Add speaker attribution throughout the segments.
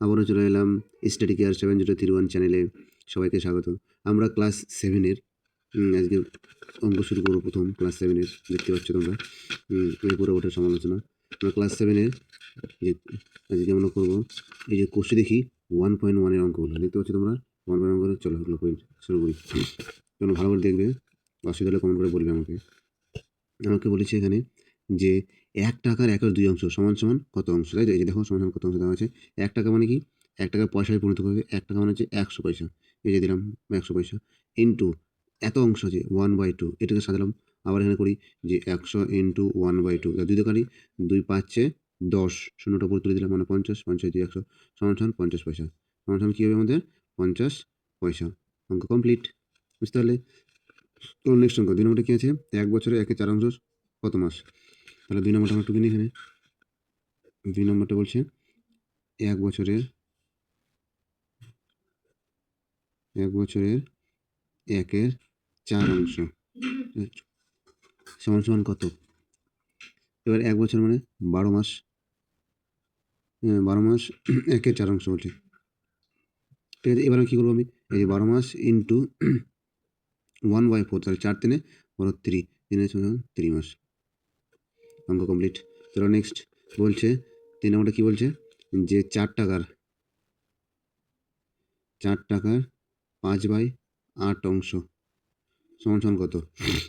Speaker 1: আবারও চলে এলাম স্টাডি কেয়ার 7031 চ্যানেলে। সবাইকে স্বাগত। আমরা ক্লাস 7-এর আজকে অঙ্ক শুরু করবো। প্রথম ক্লাস 7-এর দেখতে পাচ্ছ তোমরা এই পুরো ওটার সমালোচনা। আমরা ক্লাস 7-এর যে আজকে আমরা করবো এই যে কোর্সে দেখি 1.1 এর অঙ্কগুলো দেখতে পাচ্ছ তোমরা। 1.1 অঙ্কগুলো চলো এগুলো শুরু করি। তোমরা ভালো করে দেখবে, অসুবিধা হলে কমেন্ট করে বলবে আমাকে। আমাকে বলেছে এখানে যে 1 টাকার 1/2 অংশ সমান সমান কত অংশ, তাই তো? এই যে দেখো সমান সমান কত অংশ দেওয়া আছে। 1 টাকা মানে কি? 1 টাকা পয়সায় পরিণত করবে। 1 টাকা মানে হচ্ছে 100 পয়সা। এই যে দিলাম 100 পয়সা ইন্টু এত অংশ যে 1/2, এটাকে সাজালাম। আবার এখানে করি যে 100 ইন্টু 1/2, 2 দোকানি 2 5 10, শূন্যটা উপরে তুলে দিলাম মানে 50, 50 দিয়ে 100 সমান সমান 50 পয়সা। সমান সমান কী হবে আমাদের? 50 পয়সা। অঙ্ক কমপ্লিট। বুঝতে পারলে? তো নেক্সট অঙ্ক 2 নম্বরটা কী আছে? 1 বছরে 1/4 অংশ কত মাস? তাহলে 2 নম্বরটা আমরা টুকে নিই এখানে। 2 নম্বরটা বলছে 1 বছরের 1/4 অংশ সমান সমান কত? এবার 1 বছর মানে 12 মাস। 12 মাস 1/4 অংশ বলছে। ঠিক আছে, এবার আমি কী করবো? আমি এই যে 12 মাস ইন্টু 1/4, তাহলে 4 3 3, 3 মাস। অঙ্ক কমপ্লিট। চলো নেক্সট বলছে 3 নম্বরটা কী বলছে? যে 4 টাকার 5/8 অংশ সমান সমান কত?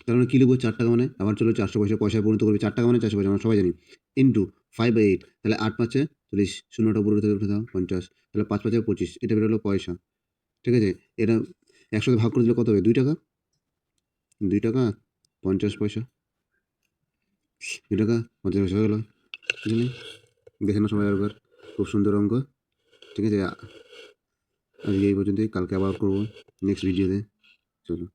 Speaker 1: তার মানে কী লিখবো? 4 টাকা মানে আবার চলো 400 পয়সা পয়সায় পরিণত করবে। 4 টাকা মানে 400 পয়সা, আমরা সবাই জানি। ইন্টু 5/8, তাহলে 8 5 40, শূন্যটা উপরে উঠে দাও 50, তাহলে 5 5 25, এটা বেরোলো পয়সা। ঠিক আছে, এটা 100 ভাগ করে দিলে কত হবে? 2 টাকা। 2 টাকা 50 পয়সা। 2 টাকা 50 পয়সা হয়ে গেলো। ঠিক আছে, দেখে না সবাই একবার। খুব সুন্দর অঙ্ক। ঠিক আছে, আজকে এই পর্যন্তই। কালকে আবার করবো নেক্সট ভিডিওতে। চলো।